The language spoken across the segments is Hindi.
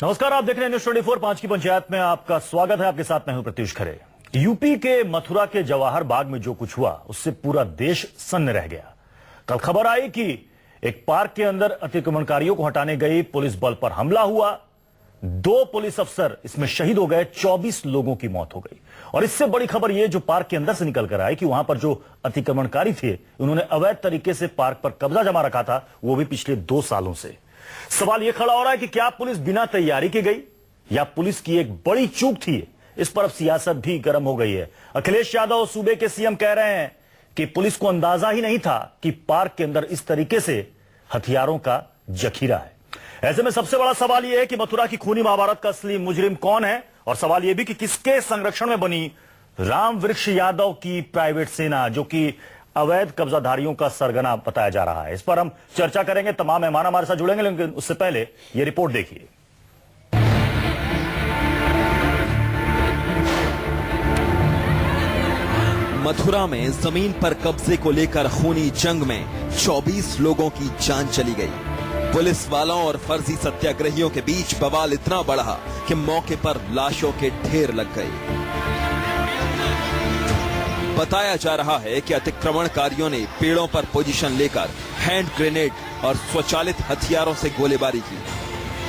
नमस्कार, आप देख रहे हैं न्यूज़ 24 5 की पंचायत में आपका स्वागत है। आपके साथ मैं हूं प्रत्युष खरे। यूपी के मथुरा के जवाहर बाग में जो कुछ हुआ उससे पूरा देश सन्न रह गया। कल खबर आई कि एक पार्क के अंदर अतिक्रमणकारियों को हटाने गई पुलिस बल पर हमला हुआ। 2 पुलिस अफसर इसमें शहीद हो गए, 24 लोगों की मौत हो गई। और इससे बड़ी खबर यह जो पार्क के अंदर से निकल कर आई कि वहां पर जो अतिक्रमणकारी थे उन्होंने अवैध तरीके से पार्क पर कब्जा जमा रखा था, वो भी पिछले 2 सालों से। सवाल यह खड़ा हो रहा है कि क्या पुलिस बिना तैयारी के गई या पुलिस की एक बड़ी चूक थी। इस पर अब सियासत भी गर्म हो गई है। अखिलेश यादव सूबे के सीएम कह रहे हैं कि पुलिस को अंदाजा ही नहीं था कि पार्क के अंदर इस तरीके से हथियारों का जखीरा है। ऐसे में सबसे बड़ा सवाल यह है कि मथुरा की खूनी महाभारत का असली मुजरिम कौन है, और सवाल यह भी कि किसके संरक्षण में बनी राम वृक्ष यादव की प्राइवेट सेना, जो कि अवैध कब्जाधारियों का सरगना बताया जा रहा है। इस पर हम चर्चा करेंगे। तमाम मेहमान हमारे साथ जुड़ेंगे, लेकिन उससे पहले यह रिपोर्ट देखिए। मथुरा में जमीन पर कब्जे को लेकर खूनी जंग में 24 लोगों की जान चली गई। पुलिस वालों और फर्जी सत्याग्रहियों के बीच बवाल इतना बढ़ा कि मौके पर लाशों के ढेर लग गए। बताया जा रहा है कि अतिक्रमणकारियों ने पेड़ों पर पोजीशन लेकर हैंड ग्रेनेड और स्वचालित हथियारों से गोलीबारी की।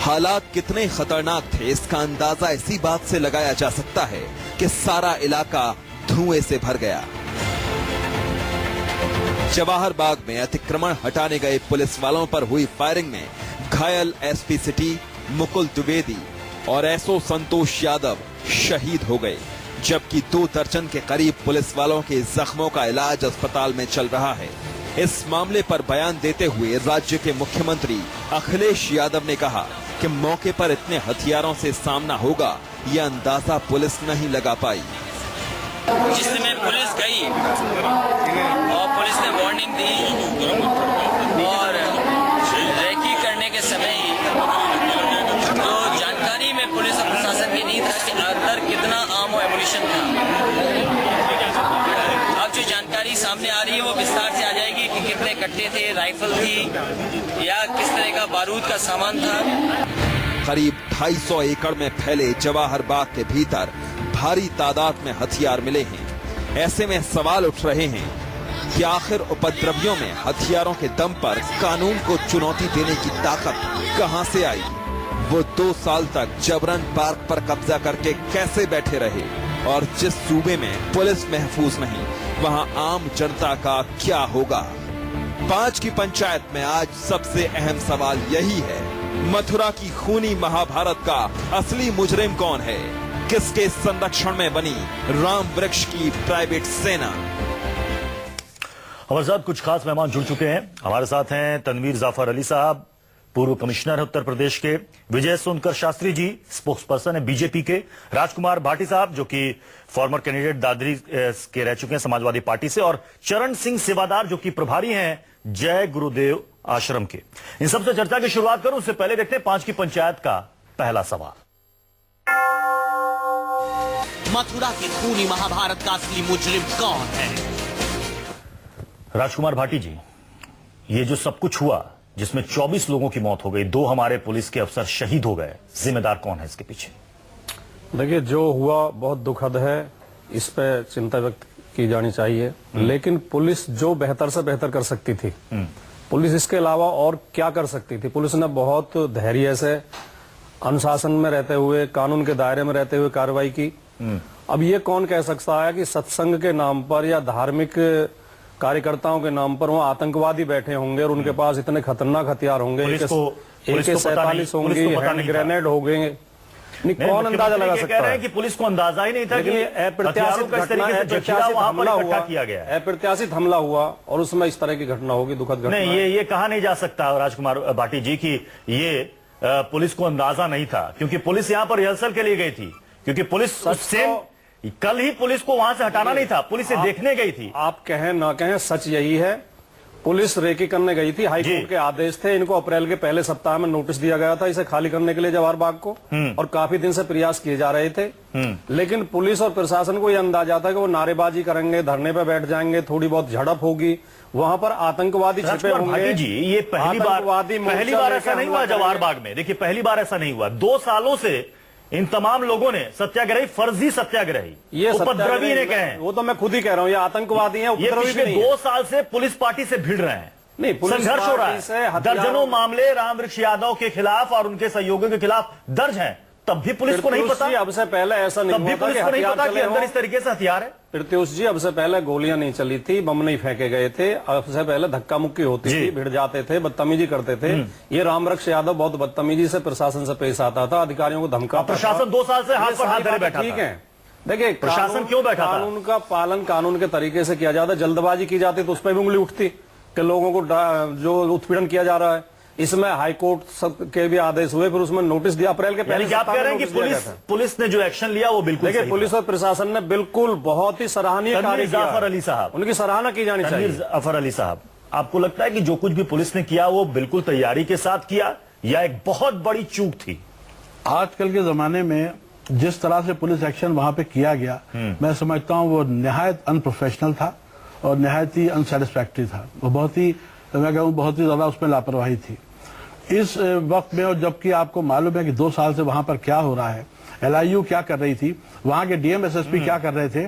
हालात कितने खतरनाक थे इसका अंदाजा इसी बात से लगाया जा सकता है कि सारा इलाका धुएं से भर गया। जवाहर बाग में अतिक्रमण हटाने गए पुलिस वालों पर हुई फायरिंग में घायल एसपी सिटी मुकुल द्विवेदी और एसओ संतोष यादव शहीद हो गए, जबकि 2 दर्जन के करीब पुलिस वालों के जख्मों का इलाज अस्पताल में चल रहा है। इस मामले पर बयान देते हुए राज्य के मुख्यमंत्री अखिलेश यादव ने कहा कि मौके पर इतने हथियारों से सामना होगा यह अंदाजा पुलिस नहीं लगा पाई। जिस समय पुलिस गई और पुलिस ने वार्निंग दी और रेकी करने के समय ही तो जानकारी में पुलिस और प्रशासन की नहीं था कि अंदर कितना आम एमुनिशन था। अब जो जानकारी सामने आ रही है वो विस्तार से आ जाएगी कि कितने कट्टे थे, राइफल थी या किस तरह का बारूद का सामान था। करीब 250 एकड़ में फैले जवाहर बाग के भीतर भारी तादाद में हथियार मिले हैं। ऐसे में सवाल उठ रहे हैं कि आखिर उपद्रवियों में हथियारों के दम पर कानून को चुनौती देने की ताकत कहां से आई। वो 2 साल तक जबरन पार्क पर कब्जा करके कैसे बैठे रहे, और जिस सूबे में पुलिस महफूज नहीं वहां आम जनता का क्या होगा। 5 की पंचायत में आज सबसे अहम सवाल यही है, मथुरा की खूनी महाभारत का असली मुजरिम कौन है, किसके संरक्षण में बनी राम वृक्ष की प्राइवेट सेना। हमारे साथ कुछ खास मेहमान जुड़ चुके हैं। हमारे साथ हैं तनवीर जाफर अली साहब, पूर्व कमिश्नर है उत्तर प्रदेश के, विजय सोनकर शास्त्री जी स्पोक्स पर्सन है बीजेपी के, राजकुमार भाटी साहब जो कि फॉर्मर कैंडिडेट दादरी के रह चुके हैं समाजवादी पार्टी से, और चरण सिंह सेवादार जो कि प्रभारी हैं जय गुरुदेव आश्रम के। इन सबसे चर्चा की शुरुआत करूं उससे पहले देखते हैं 5 की पंचायत का पहला सवाल। मथुरा की खूनी महाभारत का असली मुजरिम कौन है? राजकुमार भाटी जी, ये जो सब कुछ हुआ जिसमें 24 लोगों की मौत हो गई, 2 हमारे पुलिस के अफसर शहीद हो गए, जिम्मेदार कौन है इसके पीछे? देखिए, जो हुआ बहुत दुखद है, इस पे चिंता व्यक्त की जानी चाहिए। लेकिन पुलिस जो बेहतर से बेहतर कर सकती थी, पुलिस इसके अलावा और क्या कर सकती थी? पुलिस ने बहुत धैर्य से अनुशासन में रहते हुए, कानून के दायरे में रहते हुए कार्रवाई की। अब ये कौन कह सकता है कि सत्संग के नाम पर या धार्मिक कार्यकर्ताओं के नाम पर वहाँ आतंकवादी बैठे होंगे और उनके पास इतने खतरनाक हथियार होंगे, AK-47 होंगे, हैंड ग्रेनेड हो गए। कौन अंदाजा लगा सकता है कि पुलिस को अंदाजा ही नहीं था कि अप्रत्याशित हमला हुआ और उसमें इस तरह की घटना होगी, दुखद घटना। नहीं, ये कहा नहीं जा सकता राजकुमार भाटी जी की ये पुलिस को अंदाजा नहीं था, क्योंकि पुलिस यहाँ पर रिहर्सल के लिए गई थी, क्योंकि पुलिस कल ही पुलिस को वहां से हटाना नहीं था, पुलिस से देखने गई थी। आप कहें ना कहें, सच यही है, पुलिस रेकी करने गई थी। हाईकोर्ट के आदेश थे, इनको अप्रैल के पहले सप्ताह में नोटिस दिया गया था इसे खाली करने के लिए जवाहर बाग को, और काफी दिन से प्रयास किए जा रहे थे। लेकिन पुलिस और प्रशासन को यह अंदाजा था कि वो नारेबाजी करेंगे, धरने पर बैठ जाएंगे, थोड़ी बहुत झड़प होगी वहां पर आतंकवादी छिपे राजकुमार होंगे। भाटी जी, ये पहली बार ऐसा नहीं हुआ जवाहर बाग में। देखिए, पहली बार ऐसा नहीं हुआ। 2 सालों से इन तमाम लोगों ने सत्याग्रही, फर्जी सत्याग्रही, ये उपद्रवी ने कहे, वो तो मैं खुद ही कह रहा हूं, ये आतंकवादी हैं, ये उपद्रवी पिछले भी नहीं 2 साल से पुलिस पार्टी से भिड़ रहे हैं। नहीं, पुलिस संघर्ष हो रहा पार्टी से है। दर्जनों मामले रामवृक्ष यादव के खिलाफ और उनके सहयोगियों के खिलाफ दर्ज हैं। तब भी पुलिस को नहीं पता, अब से पहले ऐसा नहीं तब भी हुआ था पुलिस को नहीं हथियार पता कि चले अंदर हों। इस तरीके से हथियार है। प्रत्युष जी, अब से पहले गोलियां नहीं चली थी, बम नहीं फेंके गए थे, अब से पहले धक्का मुक्की होती थी, भिड़ जाते थे, बदतमीजी करते थे। ये रामवृक्ष यादव बहुत बदतमीजी से प्रशासन से पेश आता था, अधिकारियों को धमकाता था। प्रशासन 2 साल से हाथ पर हाथ धरे बैठा था। ठीक है, देखिए प्रशासन क्यों बैठा था? कानून का पालन कानून के तरीके से किया जाता। जल्दबाजी की जाती तो उस पर भी उंगली उठती कि लोगों को जो उत्पीड़न किया जा रहा है। इसमें हाईकोर्ट के भी आदेश हुए, फिर उसमें नोटिस दिया। अप्रैल के पहले आप कह रहे हैं कि पुलिस ने जो एक्शन लिया वो बिल्कुल देखिए, पुलिस और प्रशासन ने बिल्कुल बहुत ही सराहनीय कार्य किया। जाफर अली साहब, उनकी सराहना की जानी चाहिए। जाफर अली साहब, आपको लगता है कि जो कुछ भी पुलिस ने किया वो बिल्कुल तैयारी के साथ किया या एक बहुत बड़ी चूक थी? आजकल के जमाने में जिस तरह से पुलिस एक्शन वहां पे किया गया, मैं समझता हूं वो निहायत अनप्रोफेशनल था और निहायत ही अनसेटिस्फैक्टरी था। वो बहुत ही, मैं कहूँ, बहुत ही ज्यादा उसमें लापरवाही थी इस वक्त में। और जबकि आपको मालूम है कि 2 साल से वहां पर क्या हो रहा है, LIU क्या कर रही थी, वहां के DM SSP क्या कर रहे थे।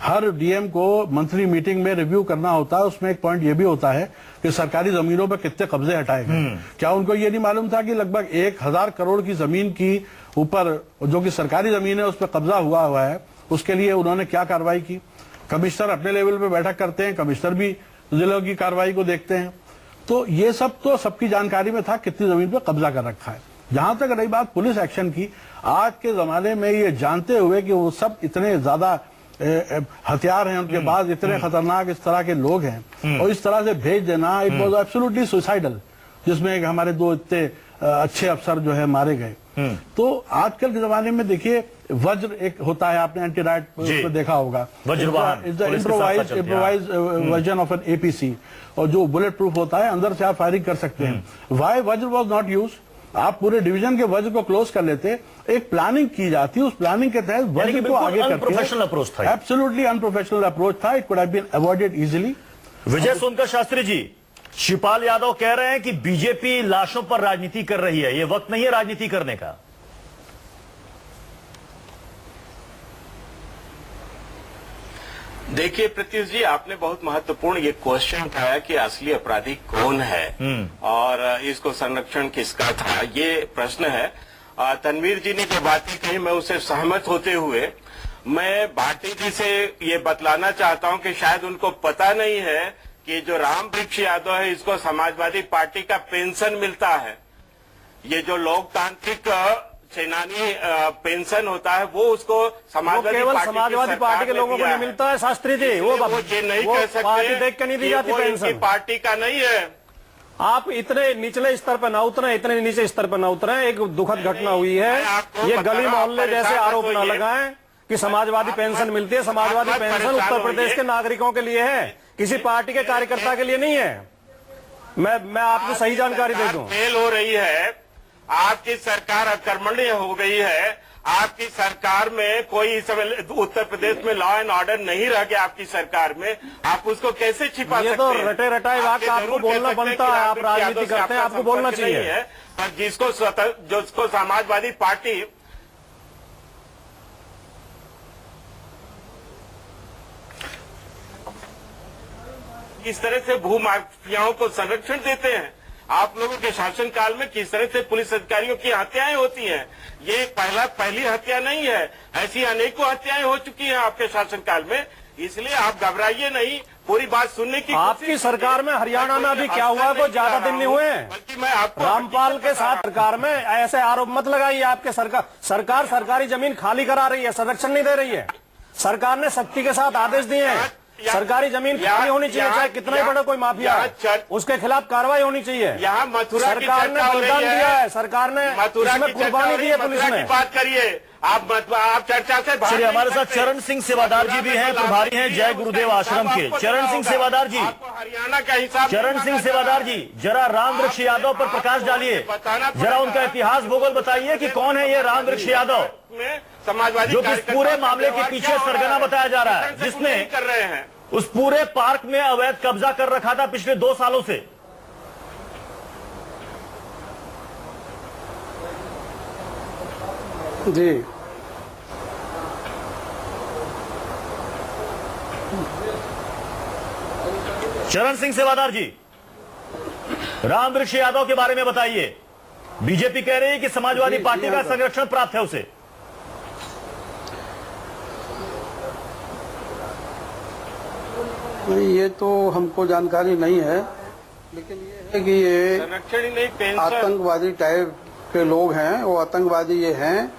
हर DM को मंथली मीटिंग में रिव्यू करना होता है। उसमें एक पॉइंट ये भी होता है कि सरकारी जमीनों पर कितने कब्जे हटाए गए। क्या उनको ये नहीं मालूम था कि लगभग 1000 करोड़ की जमीन की ऊपर, जो कि सरकारी जमीन है, उस पर कब्जा हुआ है, उसके लिए उन्होंने क्या कार्रवाई की। कमिश्नर अपने लेवल पे बैठक करते हैं, कमिश्नर भी जिलों की कार्रवाई को देखते हैं। तो ये सब तो सबकी जानकारी में था कितनी जमीन पे कब्जा कर रखा है। जहां तक रही बात पुलिस एक्शन की, आज के जमाने में ये जानते हुए कि वो सब इतने ज्यादा हथियार हैं उनके पास, इतने खतरनाक इस तरह के लोग हैं, और इस तरह से भेज देना, इट वाज एब्सोल्युटली सुसाइडल, जिसमें हमारे 2 इतने अच्छे अफसर जो है मारे गए। तो आजकल के जमाने में देखिए, वज्र एक होता है, आपने एंटी राइट को देखा होगा, improvise version of an APC, और जो बुलेट प्रूफ होता है, अंदर से आप फायरिंग कर सकते हैं। वाई वज्र वॉज नॉट यूज? आप पूरे डिवीजन के वज्र को क्लोज कर लेते, एक प्लानिंग की जाती, उस प्लानिंग के तहत वज्र को आगे करके। अनप्रोफेशनल अप्रोच था, एब्सोल्युटली अनप्रोफेशनल अप्रोच था। It could have been avoided easily. Vijay Sonkar Shastri ji, Shivpal Yadav कह रहे हैं कि बीजेपी लाशों पर राजनीति कर रही है, ये वक्त नहीं है राजनीति करने का। देखिए प्रत्युष जी, आपने बहुत महत्वपूर्ण ये क्वेश्चन उठाया कि असली अपराधी कौन है और इसको संरक्षण किसका था, ये प्रश्न है। तनवीर जी ने जो बातें कही, मैं उससे सहमत होते हुए मैं भाटी जी से ये बतलाना चाहता हूं कि शायद उनको पता नहीं है कि जो रामवृक्ष यादव है, इसको समाजवादी पार्टी का पेंशन मिलता है। ये जो लोकतांत्रिक सेनानी पेंशन होता है, वो उसको समाजवादी पार्टी के लोगों को नहीं मिलता है शास्त्री जी। वो ये नहीं कह सकते, पार्टी देख के नहीं दी जाती पेंशन, पार्टी का नहीं है। आप इतने निचले स्तर पर ना उतरे, इतने नीचे स्तर पर ना उतरे। एक दुखद घटना हुई है, ये गली मोहल्ले जैसे आरोप न लगाएं कि समाजवादी पेंशन मिलती है। समाजवादी पेंशन उत्तर प्रदेश के नागरिकों के लिए है, किसी पार्टी के कार्यकर्ता के लिए नहीं है। मैं आपको सही जानकारी दे दूं। फेल हो रही है, आपकी सरकार अकर्मण्य हो गई है, आपकी सरकार में कोई इस समय उत्तर प्रदेश में लॉ एंड ऑर्डर नहीं रह गया आपकी सरकार में, आप उसको कैसे छिपा सकते हैं? ये तो रटे रटाए बात आपको बोलना बनता है, आप राजनीति करते हैं, आपको बोलना चाहिए। पर जिसको समाजवादी पार्टी किस तरह से भूमाफियाओं को संरक्षण देते हैं, आप लोगों के शासनकाल में किस तरह से पुलिस अधिकारियों की हत्याएं होती हैं, ये पहली हत्या नहीं है, ऐसी अनेकों हत्याएं हो चुकी हैं आपके शासनकाल में। इसलिए आप घबराइए नहीं, पूरी बात सुनने की आपकी सरकार में हरियाणा में अभी क्या हुआ, कोई ज्यादा दिन नहीं हुए। बल्कि मैं आपको रामपाल के साथ सरकार में ऐसे आरोप मत लगाइए। आपके सरकार सरकारी जमीन खाली करा रही है, संरक्षण नहीं दे रही है। सरकार ने सख्ती के साथ आदेश दिए हैं, सरकारी जमीन खाली होनी चाहिए, चाहे कितना ही बड़ा कोई माफिया है, उसके खिलाफ कार्रवाई होनी चाहिए। यहाँ मथुरा सरकार ने बलिदान दिया है, सरकार ने इसमें कुर्बानी दी है पुलिस ने। बात करिए आप चर्चा से चलिए, हमारे साथ चरण सिंह सेवादार जी भी हैं, प्रभारी हैं जय गुरुदेव आश्रम के। चरण सिंह सेवादार जी, हरियाणा का हिसाब, चरण सिंह सेवादार जी, जरा रामवृक्ष यादव पर प्रकाश डालिए, जरा उनका इतिहास भूगोल बताइए कि कौन है ये रामवृक्ष यादव, समाजवादी जो कि इस पूरे मामले के पीछे सरगना बताया जा रहा है, जिसने कर रहे हैं। उस पूरे पार्क में अवैध कब्जा कर रखा था पिछले 2 सालों से। जी चरण सिंह सेवादार जी, रामवृक्ष यादव के बारे में बताइए। बीजेपी कह रही है कि समाजवादी पार्टी का संरक्षण प्राप्त है उसे। नहीं, ये तो हमको जानकारी नहीं है, लेकिन ये है कि ये संरक्षण ही नहीं, पेंशन। आतंकवादी टाइप के लोग हैं। वो आतंकवादी ये हैं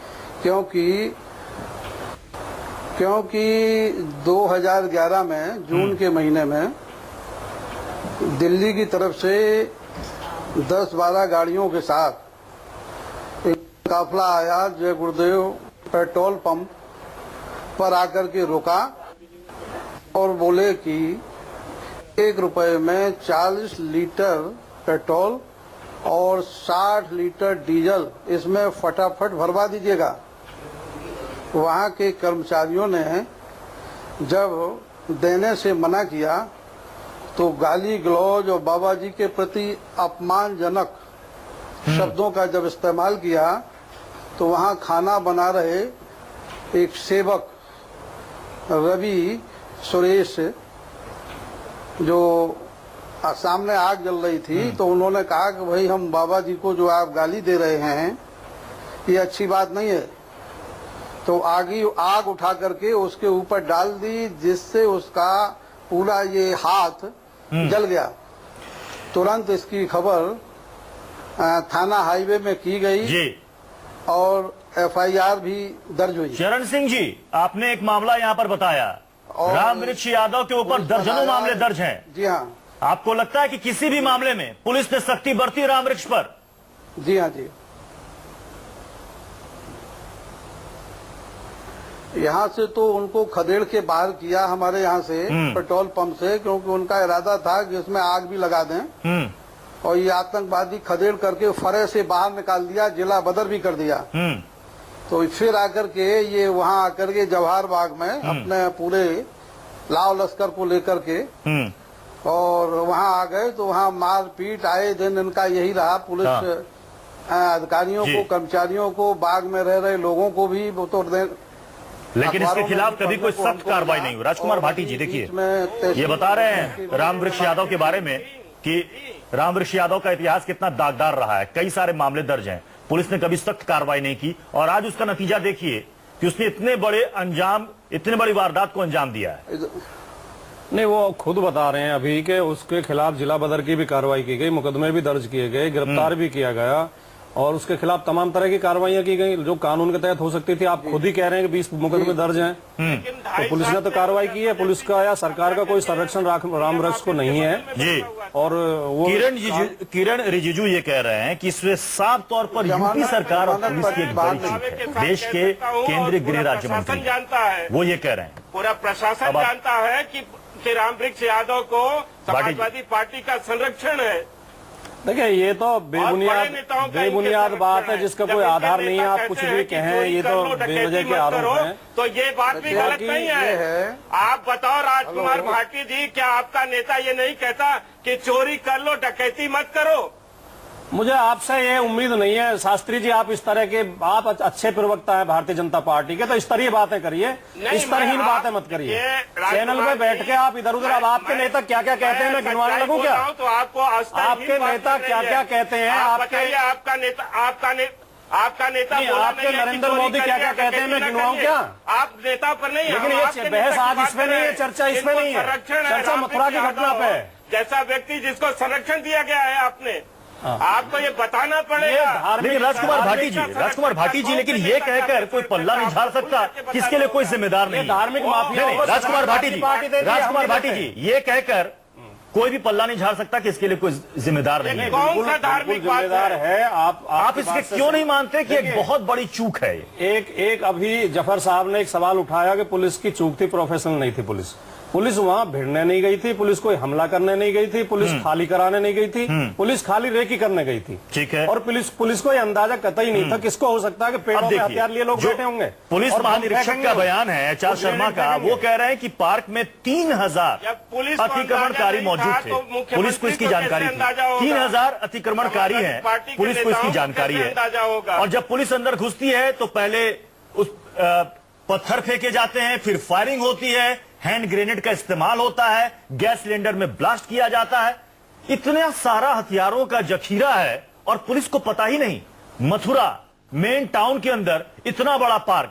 क्योंकि 2011 में जून के महीने में दिल्ली की तरफ से 10-12 गाड़ियों के साथ एक काफिला आया, जय गुरुदेव पेट्रोल पंप पर आकर के रुका और बोले कि 1 रुपए में 40 लीटर पेट्रोल और 60 लीटर डीजल इसमें फटाफट भरवा दीजिएगा। वहाँ के कर्मचारियों ने जब देने से मना किया तो गाली गलौज और बाबा जी के प्रति अपमानजनक शब्दों का जब इस्तेमाल किया तो वहाँ खाना बना रहे एक सेवक रवि सुरेश, जो सामने आग जल रही थी, तो उन्होंने कहा कि भाई हम बाबा जी को जो आप गाली दे रहे हैं ये अच्छी बात नहीं है। तो आग उठा करके उसके ऊपर डाल दी, जिससे उसका पूरा ये हाथ जल गया। तुरंत इसकी खबर थाना हाईवे में की गई जी और FIR भी दर्ज हुई। चरण सिंह जी, आपने एक मामला यहाँ पर बताया, और रामवृक्ष यादव के ऊपर दर्जनों मामले दर्ज हैं। जी हाँ, आपको लगता है कि किसी भी मामले में पुलिस ने सख्ती बरती रामवृक्ष पर? जी हाँ जी। यहाँ से तो उनको खदेड़ के बाहर किया, हमारे यहाँ से पेट्रोल पंप से, क्योंकि उनका इरादा था कि इसमें आग भी लगा दें। और ये आतंकवादी खदेड़ करके फरे से बाहर निकाल दिया, जिला बदर भी कर दिया। तो फिर आकर के ये वहाँ आकर के जवाहर बाग में अपने पूरे लाव लश्कर को लेकर के और वहाँ आ गए। तो वहाँ मारपीट आए दिन इनका यही रहा। पुलिस अधिकारियों को, कर्मचारियों को, बाग में रह रहे लोगों को भी तो लेकिन इसके खिलाफ कभी कोई सख्त कार्रवाई नहीं हुई। राजकुमार भाटी जी, देखिए, ये बता रहे हैं रामवृक्ष यादव के बारे में कि रामवृक्ष यादव का इतिहास कितना दागदार रहा है, कई सारे मामले दर्ज हैं, पुलिस ने कभी सख्त कार्रवाई नहीं की। और आज उसका नतीजा देखिए कि उसने इतने बड़ी वारदात को अंजाम दिया है। नहीं, वो खुद बता रहे हैं अभी के उसके खिलाफ जिला बदर की भी कार्रवाई की गई, मुकदमे भी दर्ज किए गए, गिरफ्तार भी किया गया और उसके खिलाफ तमाम तरह की कार्रवाइयां की गई जो कानून के तहत हो सकती थी। आप खुद ही कह रहे हैं कि 20 मुकदमे दर्ज हैं, तो पुलिस ने तो कार्रवाई की है। पुलिस का या सरकार का कोई संरक्षण रामवृक्ष को नहीं है जी। और वो किरण रिजिजू ये कह रहे हैं कि इसमें साफ तौर पर यूपी सरकार और पुलिस की एक बड़ी चूक है। देश के केंद्रीय गृह राज्य मंत्री जानता है, वो ये कह रहे हैं, पूरा प्रशासन जानता है कि रामवृक्ष यादव को समाजवादी पार्टी का संरक्षण है। देखिए, ये तो बेबुनियाद बात है जिसका कोई आधार नहीं है। आप कुछ भी कहें, ये तो बेवजह के आरोप हैं। तो ये बात भी गलत नहीं है। आप बताओ राजकुमार भाटी जी, क्या आपका नेता ये नहीं कहता कि चोरी कर लो, डकैती मत करो? मुझे आपसे ये उम्मीद नहीं है शास्त्री जी, आप इस तरह के, आप अच्छे प्रवक्ता है भारतीय जनता पार्टी के, तो इस तरह बातें करिए, इस तरहहीन बातें मत करिए। चैनल पे बैठ के आप इधर उधर, अब आपके नेता क्या क्या कहते हैं मैं गिनवाने लगूं क्या? तो आपको आपके नेता क्या क्या कहते हैं? आपका नेता आपके नरेंद्र मोदी क्या क्या कहते हैं मैं गिनवाऊं क्या? आप नेता पर नहीं, लेकिन ये बहस आज इसमें नहीं है, चर्चा इसमें नहीं है, चर्चा मथुरा की घटना पे है। जैसा व्यक्ति जिसको संरक्षण दिया गया है आपने, आपको ये बताना पड़ेगा। लेकिन राजकुमार भाटी जी, लेकिन ये कहकर कोई पल्ला नहीं झाड़ सकता कि इसके लिए कोई जिम्मेदार नहीं। धार्मिक माफिया राजकुमार भाटी जी, ये कहकर कोई भी पल्ला नहीं झाड़ सकता कि इसके लिए कोई जिम्मेदार नहीं है। कौन सा धार्मिक जिम्मेदार है? आप इसके क्यों नहीं मानते कि एक बहुत बड़ी चूक है? एक अभी जफर साहब ने एक सवाल उठाया कि पुलिस की चूक थी, प्रोफेशनल नहीं थी पुलिस। पुलिस वहां भिड़ने नहीं गई थी, पुलिस कोई हमला करने नहीं गई थी, पुलिस खाली कराने नहीं गई थी, पुलिस खाली रेकी करने गई थी। ठीक है। और पुलिस को यह अंदाजा कतई नहीं था किसको हो सकता है कि पेड़ों में हथियार लिए लोग बैठे होंगे। पुलिस और महानिरीक्षक का बयान है एच.आर. शर्मा का, वो कह रहे हैं कि पार्क में 3000 अतिक्रमणकारी मौजूद थे। पुलिस को इसकी जानकारी थी, 3000 अतिक्रमणकारी हैं, पुलिस को इसकी जानकारी है। और जब पुलिस अंदर घुसती है तो पहले उस पत्थर फेंके जाते हैं, फिर फायरिंग होती है, हैंड ग्रेनेड का इस्तेमाल होता है, गैस सिलेंडर में ब्लास्ट किया जाता है। इतना सारा हथियारों का जखीरा है और पुलिस को पता ही नहीं। मथुरा मेन टाउन के अंदर इतना बड़ा पार्क,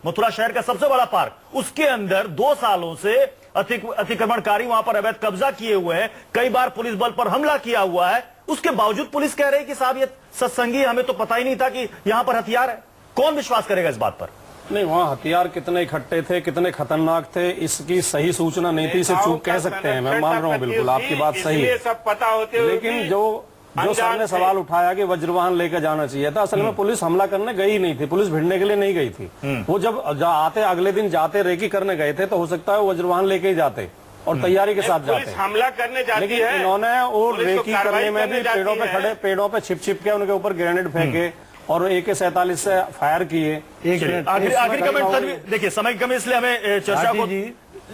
मथुरा शहर का सबसे बड़ा पार्क, उसके अंदर 2 सालों से अतिक्रमणकारी वहां पर अवैध कब्जा किए हुए हैं। कई बार पुलिस बल पर हमला किया हुआ है। उसके बावजूद पुलिस कह रही है कि साहब ये सत्संगी, हमें तो पता ही नहीं था कि यहां पर हथियार है। कौन विश्वास करेगा इस बात पर? नहीं, वहाँ हथियार कितने इकट्ठे थे, कितने खतरनाक थे, इसकी सही सूचना नहीं थी, इसे चूक कह सकते हैं। मैं मान रहा हूँ, बिल्कुल आपकी बात सही है, सब पता होते लेकिन जो सर ने सवाल उठाया कि वज्रवाहन लेकर जाना चाहिए था, असल में पुलिस हमला करने गई नहीं थी, पुलिस भिड़ने के लिए नहीं गई थी। वो जब अगले दिन जाते रेकी करने गए थे तो हो सकता है वज्रवाहन लेके ही जाते और तैयारी के साथ जाते, हमला करने जाती लेकिन है। इन्होंने वो रेकी करने में भी पेड़ों पे खड़े, पेड़ों पे छिप के उनके ऊपर ग्रेनेड फेंके और AK-47 से फायर किए। आखिरी कमेंट तनवीर, देखिए समय की कमी इसलिए हमें चर्चा को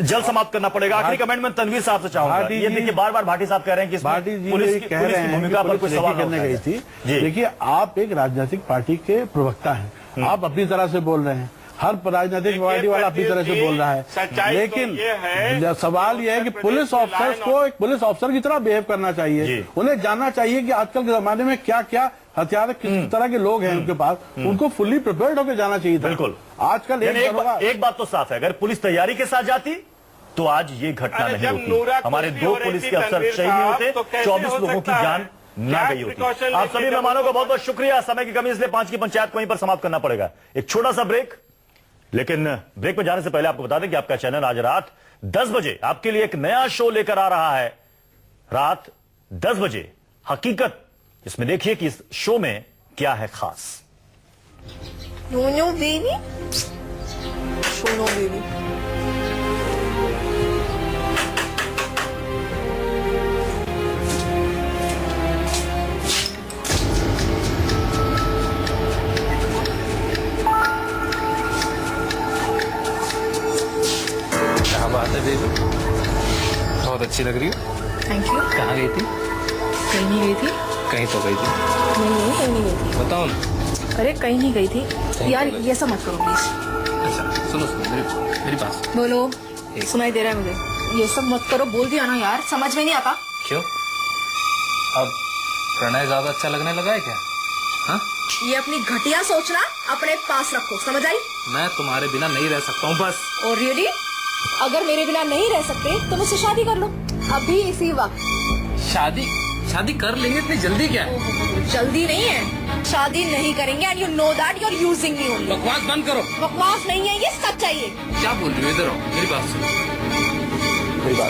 जल्द समाप्त करना पड़ेगा। आखिरी कमेंट में तनवीर साहब से चाहूंगा। ये देखिए बार-बार भाटी साहब कह रहे हैं कि पुलिस की भूमिका पर कोई सवाल करने गई थी। देखिए, आप एक राजनीतिक पार्टी के प्रवक्ता हैं, आप अपनी तरह से बोल रहे हैं, हर राजनीतिक पार्टी वाला अपनी तरह से बोल रहा है, लेकिन सवाल यह है कि पुलिस ऑफिसर्स को एक पुलिस ऑफिसर की तरह बिहेव करना चाहिए। उन्हें जानना चाहिए कि आजकल के जमाने में क्या क्या हथियार, किस तरह के लोग हैं उनके पास, उनको फुल्ली प्रिपेयर्ड होकर जाना चाहिए था। बिल्कुल। आजकल एक बात तो साफ है, अगर पुलिस तैयारी के साथ जाती तो आज ये घटना नहीं होती। हमारे 2 पुलिस के अफसर शहीद नहीं होते, 24 लोगों की जान ना गई होती। आप सभी मेहमानों का बहुत बहुत शुक्रिया। समय की कमी इसलिए 5 की पंचायत को वहीं पर समाप्त करना पड़ेगा। एक छोटा सा ब्रेक, लेकिन ब्रेक में जाने से पहले आपको बता दें कि आपका चैनल आज रात 10 बजे आपके लिए एक नया शो लेकर आ रहा है। रात 10 बजे हकीकत, इसमें देखिए कि इस शो में क्या है खास। No baby, show no baby. क्या बात है बेबी, बहुत अच्छी लग रही हो। Thank you. कहाँ गई थी? कहीं नहीं गई थी। कहीं तो गई थी। नहीं, कहीं नहीं गई थी। बताओ ना। अरे कहीं नहीं गई थी यार, ये सब मत करो प्लीज। अच्छा सुनो मेरी बात बोलो। सुनाई दे रहा है मुझे। ये सब मत करो, बोल दिया ना यार, समझ में नहीं आता। क्यों? अब प्रणय ज्यादा अच्छा लगने लगा है क्या? हाँ, ये अपनी घटिया सोचना अपने पास रखो, समझ आई? मैं तुम्हारे बिना नहीं रह सकता हूँ बस। और रियली, अगर मेरे बिना नहीं रह सकते तो मुझसे शादी कर लो अभी, इसी वक्त। शादी कर लेंगे, इतनी जल्दी क्या है? जल्दी नहीं है, शादी नहीं करेंगे and you know that you are using me only. बकवास बंद करो। बकवास नहीं है, ये सच्चाई है। क्या बोल रही हो? इधर आओ, मेरी बात सुनो।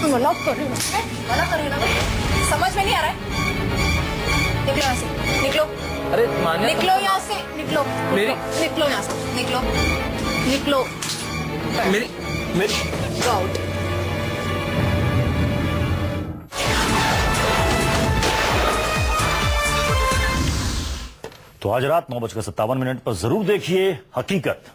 मना कर रही हूँ ना, समझ में नहीं आ रहा है। निकलो यहाँ से, निकलो। अरे मान्या, निकलो यहाँ से, निकलो। निकलो यहाँ से, निकलो, निकलो। मेरी Go out. तो आज रात 9:57 पर जरूर देखिए हकीकत।